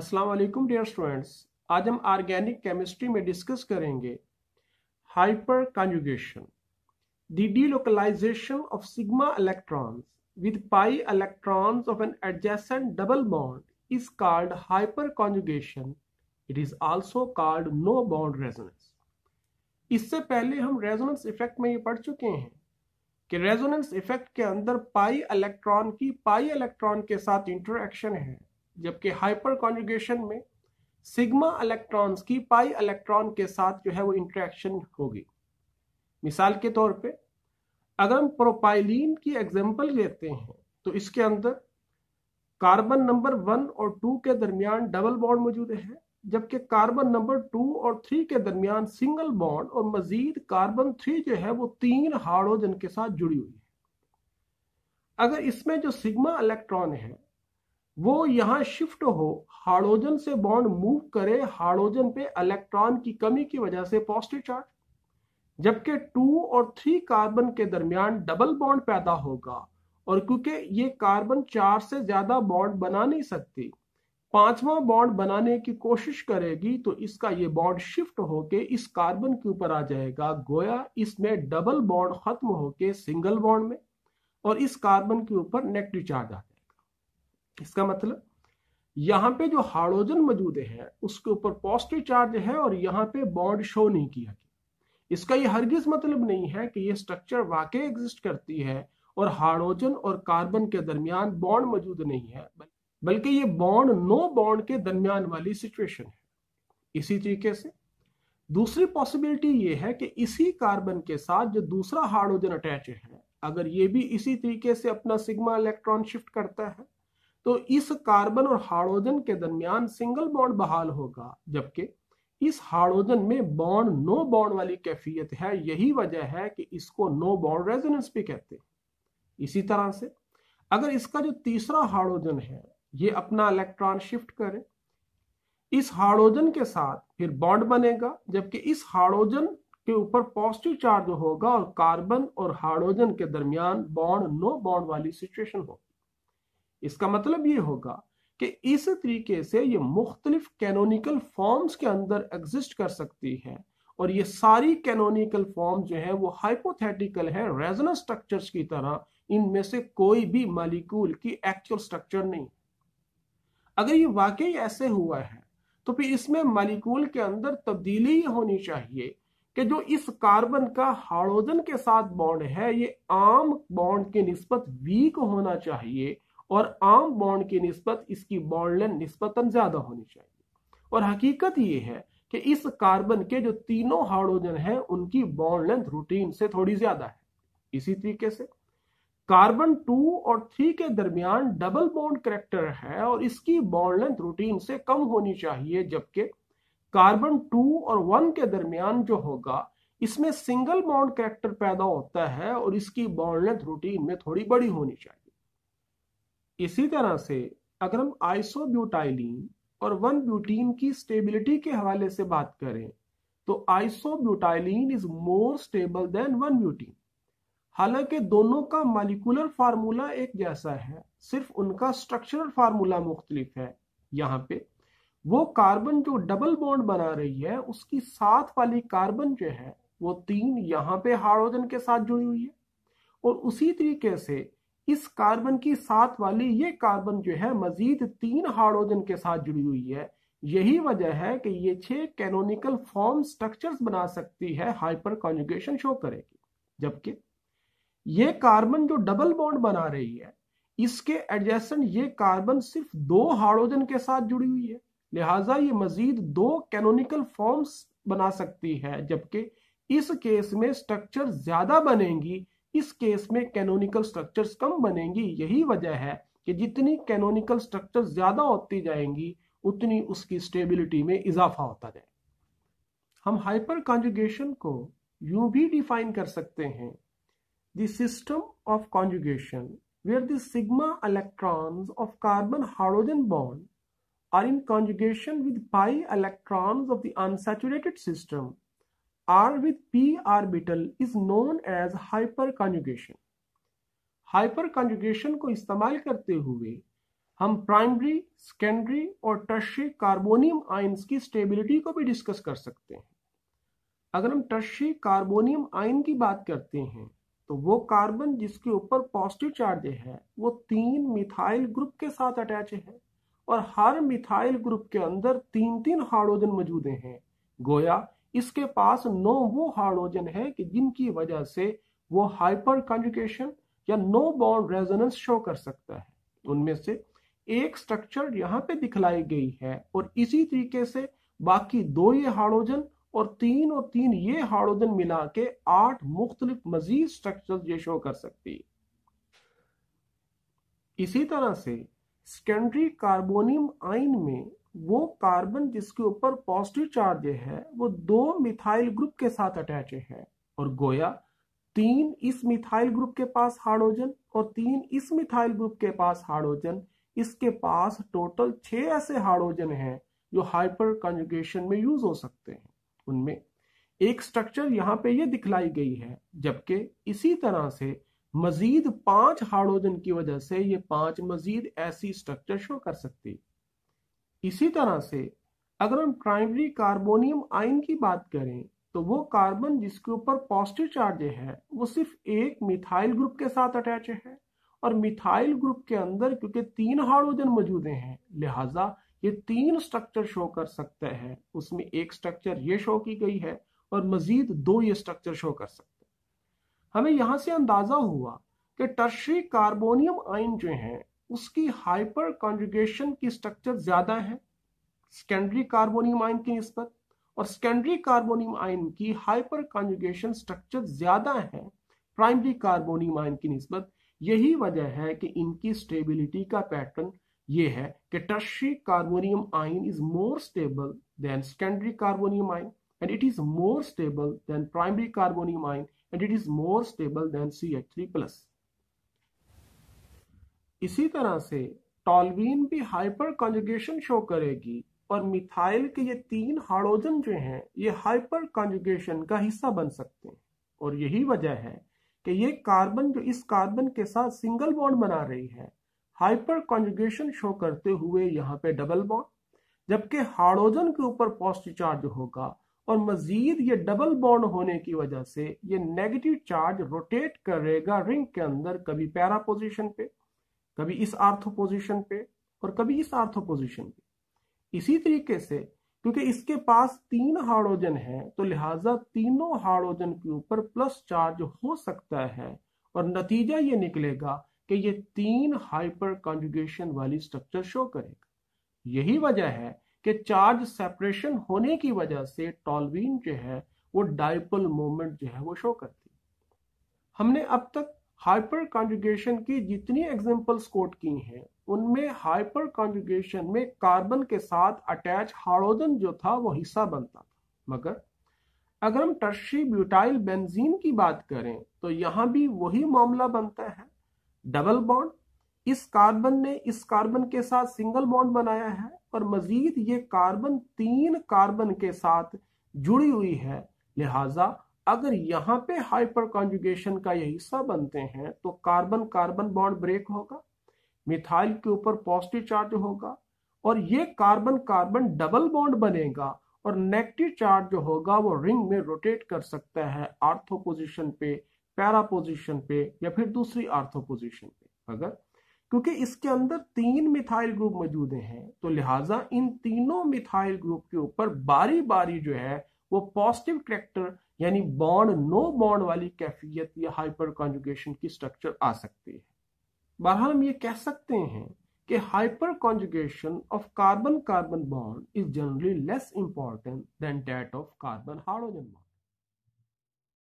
अस्सलाम वालेकुम dear students. आज हम ऑर्गेनिक केमिस्ट्री में डिस्कस करेंगे hyperconjugation, the delocalisation of sigma electrons with pi electrons of an adjacent double bond is called hyperconjugation. It is also called no bond resonance. इससे पहले हम resonance effect में ये पढ़ चुके हैं कि रेजोनेंस इफेक्ट के अंदर पाई इलेक्ट्रॉन की पाई इलेक्ट्रॉन के साथ इंटरेक्शन है, जबकि हाइपर कॉन्जुगेशन में सिग्मा इलेक्ट्रॉन्स की पाई इलेक्ट्रॉन के साथ जो है वो इंटरेक्शन होगी। मिसाल के तौर पे अगर हम प्रोपाइलीन की एग्जांपल लेते हैं तो इसके अंदर कार्बन नंबर 1 और 2 के दरमियान डबल बॉन्ड मौजूद है, जबकि कार्बन नंबर 2 और 3 के दरमियान सिंगल बॉन्ड और मजीद कार्बन 3 जो है वो 3 हाइड्रोजन के साथ जुड़ी हुई है। अगर इसमें जो सिग्मा इलेक्ट्रॉन है वो यहां शिफ्ट हो, हाइड्रोजन से बॉन्ड मूव करे हाइड्रोजन पे इलेक्ट्रॉन की कमी की वजह से पॉजिटिव चार्ज, जबकि 2 और 3 कार्बन के दरमियान डबल बॉन्ड पैदा होगा और क्योंकि ये कार्बन 4 से ज्यादा बॉन्ड बना नहीं सकती, 5वां बॉन्ड बनाने की कोशिश करेगी तो इसका ये बॉन्ड शिफ्ट होके इस कार्बन के ऊपर आ जाएगा, गोया इसमें डबल बॉन्ड खत्म होके सिंगल बॉन्ड में और इस कार्बन के ऊपर नेगेटिव चार्ज आ जाएगा। इसका मतलब यहाँ पे जो हाइड्रोजन मौजूद है उसके ऊपर पॉजिटिव चार्ज है और यहाँ पे बॉन्ड शो नहीं किया गया। इसका ये हरगिज मतलब नहीं है कि ये स्ट्रक्चर वाकई एग्जिस्ट करती है और हाइड्रोजन और कार्बन के दरमियान बॉन्ड मौजूद नहीं है, बल्कि ये बॉन्ड नो बॉन्ड के दरमियान वाली सिचुएशन है। इसी तरीके से दूसरी पॉसिबिलिटी ये है कि इसी कार्बन के साथ जो दूसरा हाइड्रोजन अटैच है, अगर ये भी इसी तरीके से अपना सिग्मा इलेक्ट्रॉन शिफ्ट करता है तो इस कार्बन और हाइड्रोजन के दरमियान सिंगल बॉन्ड बहाल होगा, जबकि इस हाइड्रोजन में बॉन्ड नो बॉन्ड वाली कैफियत है। यही वजह है कि इसको नो बॉन्ड रेजोनेंस भी कहते हैं। इसी तरह से अगर इसका जो तीसरा हाइड्रोजन है ये अपना इलेक्ट्रॉन शिफ्ट करे, इस हाइड्रोजन के साथ फिर बॉन्ड बनेगा, जबकि इस हाइड्रोजन के ऊपर पॉजिटिव चार्ज होगा और कार्बन और हाइड्रोजन के दरमियान बॉन्ड नो बॉन्ड वाली सिचुएशन होगी। इसका मतलब ये होगा कि इस तरीके से ये मुख्तलिफ कैनोनिकल फॉर्म्स के अंदर एग्जिस्ट कर सकती है और ये सारी कैनोनिकल फॉर्म जो है वो हाइपोथेटिकल है रेजोनेंस स्ट्रक्चर्स की तरह। इनमें से कोई भी मॉलिक्यूल की एक्चुअल स्ट्रक्चर नहीं। अगर ये वाकई ऐसे हुआ है तो फिर इसमें मॉलिक्यूल के अंदर तब्दीली होनी चाहिए कि जो इस कार्बन का हाइड्रोजन के साथ बॉन्ड है ये आम बॉन्ड के निस्बत वीक होना चाहिए और आम बॉन्ड की निस्बत इसकी बॉन्ड लेंथ निस्बतन ज्यादा होनी चाहिए। और हकीकत ये है कि इस कार्बन के जो तीनों हाइड्रोजन हैं उनकी बॉन्ड लेंथ रूटीन से थोड़ी ज्यादा है। इसी तरीके से कार्बन 2 और 3 के दरमियान डबल बॉन्ड करैक्टर है और इसकी बॉन्ड लेंथ रूटीन से कम होनी चाहिए, जबकि कार्बन 2 और 1 के दरमियान जो होगा इसमें सिंगल बॉन्ड करैक्टर पैदा होता है और इसकी बॉन्ड लेंथ रूटीन में थोड़ी बड़ी होनी चाहिए। इसी तरह से अगर हम आइसोब्यूटाइलीन और 1-ब्यूटीन की स्टेबिलिटी के हवाले से बात करें तो आइसोब्यूटाइलीन इज मोर स्टेबल देन 1-ब्यूटीन। हालांकि दोनों का मॉलिक्यूलर फार्मूला एक जैसा है, सिर्फ उनका स्ट्रक्चरल फार्मूला मुख्तलिफ है। यहाँ पे वो कार्बन जो डबल बॉन्ड बना रही है उसकी साथ वाली कार्बन जो है वो 3 यहाँ पे हाइड्रोजन के साथ जुड़ी हुई है और उसी तरीके से इस कार्बन की साथ वाली ये कार्बन जो है मजीद 3 हाइड्रोजन के साथ जुड़ी हुई है। यही वजह है कि ये 6 कैनोनिकल फॉर्म स्ट्रक्चर्स बना सकती है, हाइपर कॉन्जुगेशन शो करेगी। जबकि ये कार्बन जो डबल बॉन्ड बना रही है इसके एडजेसेंट ये कार्बन सिर्फ 2 हाइड्रोजन के साथ जुड़ी हुई है, लिहाजा ये मजीद 2 कैनोनिकल फॉर्म्स बना सकती है, जबकि इस केस में स्ट्रक्चर ज्यादा बनेंगी, इस केस में कैनोनिकल स्ट्रक्चर्स कम बनेंगी। यही वजह है कि जितनी कैनोनिकल स्ट्रक्चर ज्यादा होती जाएंगी उतनी उसकी स्टेबिलिटी में इजाफा होता जाएगा। हम हाइपर कॉन्जुगेशन को यूं भी डिफाइन कर सकते हैं, the system of conjugation where the sigma electrons of carbon hydrogen bond are in conjugation with pi electrons of the unsaturated system or with p orbital is known as hyperconjugation. Hyper conjugation को इस्तेमाल करते हुए हम primary, secondary और tertiary carbonium ions की stability को भी discuss कर सकते हैं। अगर हम टर्शियरी कार्बोनियम आयन की बात करते हैं तो वो कार्बन जिसके ऊपर पॉजिटिव चार्ज है वो 3 मिथाइल ग्रुप के साथ अटैच है और हर मिथाइल ग्रुप के अंदर 3-3 हाइड्रोजन मौजूद हैं। गोया इसके पास 9 वो हाइड्रोजन है कि जिनकी वजह से वो हाइपर कॉन्जुगेशन या नो बॉन्ड रेजोनेंस शो कर सकता है। उनमें से एक स्ट्रक्चर यहाँ पे दिखलाई गई है और इसी तरीके से बाकी 2 ये हाइड्रोजन और 3 ये हाइड्रोजन मिला के 8 मुख्तलिफ मजीद स्ट्रक्चर ये शो कर सकती है। इसी तरह से सेकेंडरी कार्बोनियम आयन में वो कार्बन जिसके ऊपर पॉजिटिव चार्ज है वो 2 मिथाइल ग्रुप के साथ अटैच है और गोया 3 इस मिथाइल ग्रुप के पास हाइड्रोजन और 3 इस मिथाइल ग्रुप के पास हाइड्रोजन, इसके पास टोटल 6 ऐसे हाइड्रोजन हैं जो हाइपर कॉन्जुगेशन में यूज हो सकते हैं। उनमें एक स्ट्रक्चर यहाँ पे ये दिखलाई गई है, जबकि इसी तरह से मजीद 5 हाइड्रोजन की वजह से ये 5 मजीद ऐसी स्ट्रक्चर शो कर सकती। इसी तरह से अगर हम प्राइमरी कार्बोनियम आयन की बात करें तो वो कार्बन जिसके ऊपर पॉजिटिव चार्ज है वो सिर्फ एक मिथाइल ग्रुप के साथ अटैच है और मिथाइल ग्रुप के अंदर क्योंकि 3 हाइड्रोजन मौजूद हैं लिहाजा ये 3 स्ट्रक्चर शो कर सकता है। उसमें एक स्ट्रक्चर ये शो की गई है और मजीद 2 ये स्ट्रक्चर शो कर सकते हैं। हमें यहां से अंदाजा हुआ कि टर्शियरी कार्बोनियम आयन जो है उसकी हाइपर कॉन्जुगेशन की स्ट्रक्चर ज्यादा है सेकेंडरी कार्बोनियम आयन की निस्बत और सेकेंडरी कार्बोनियम आयन की हाइपर कॉन्जुगेशन स्ट्रक्चर ज्यादा है प्राइमरी कार्बोनियम आयन की निस्बत। यही वजह है कि इनकी स्टेबिलिटी का पैटर्न ये है कि tertiary carbonium ion is more stable then secondary carbonium ion and it is more stable than primary carbonium ion and it is more stable than CH3+। इसी तरह से टॉल्यूइन भी हाइपर कॉन्जुगेशन शो करेगी और methyl के ये 3 hydrogen जो हैं ये हाइपर कॉन्जुगेशन का हिस्सा बन सकते हैं और यही वजह है कि ये कार्बन जो इस कार्बन के साथ सिंगल बॉन्ड बना रही है हाइपर कॉन्जुगेशन शो करते हुए यहाँ पे डबल बॉन्ड, जबकि हाइड्रोजन के ऊपर पॉजिटिव चार्ज होगा और मजीद ये डबल बॉन्ड होने की वजह से ये नेगेटिव चार्ज रोटेट करेगा रिंग के अंदर, कभी पैरा पोजीशन पे, कभी इस आर्थो पोजीशन पे और कभी इस आर्थो पोजीशन पे। इसी तरीके से क्योंकि इसके पास 3 हाइड्रोजन है तो लिहाजा तीनों हाइड्रोजन के ऊपर प्लस चार्ज हो सकता है और नतीजा ये निकलेगा कि ये 3 हाइपर कॉन्जुगेशन वाली स्ट्रक्चर शो करेगा। यही वजह है कि चार्ज सेपरेशन होने की वजह से टॉल्यूइन जो है वो डाइपोल मोमेंट जो है वो शो करती है। हमने अब तक हाइपर कॉन्जुगेशन की जितनी एग्जांपल्स कोट की हैं उनमें हाइपर कॉन्जुगेशन में कार्बन के साथ अटैच हाइड्रोजन जो था वो हिस्सा बनता था, मगर अगर हम टर्शियरी ब्यूटाइल बेंजीन की बात करें तो यहां भी वही मामला बनता है, डबल बॉन्ड। इस कार्बन ने इस कार्बन के साथ सिंगल बॉन्ड बनाया है और मजीद ये कार्बन 3 कार्बन के साथ जुड़ी हुई है, लिहाजा अगर यहाँ पे हाइपर कॉन्जुगेशन का ये हिस्सा बनते हैं तो कार्बन कार्बन बॉन्ड ब्रेक होगा, मिथाइल के ऊपर पॉजिटिव चार्ज होगा और ये कार्बन कार्बन डबल बॉन्ड बनेगा और नेगेटिव चार्ज जो होगा वो रिंग में रोटेट कर सकता है आर्थो पोजीशन पे, पैरा पोजीशन पे या फिर दूसरी आर्थो पोजीशन पे। अगर क्योंकि इसके अंदर 3 मिथाइल ग्रुप मौजूद हैं तो लिहाजा इन तीनों मिथाइल ग्रुप के ऊपर बारी बारी जो है वो पॉजिटिव कैरेक्टर यानी बॉन्ड नो बॉन्ड वाली कैफियत या हाइपर कॉन्जुगेशन की स्ट्रक्चर आ सकती है। बहरहाल हम ये कह सकते हैं कि hyperconjugation of carbon carbon bond is generally less important than that of carbon hydrogen bond.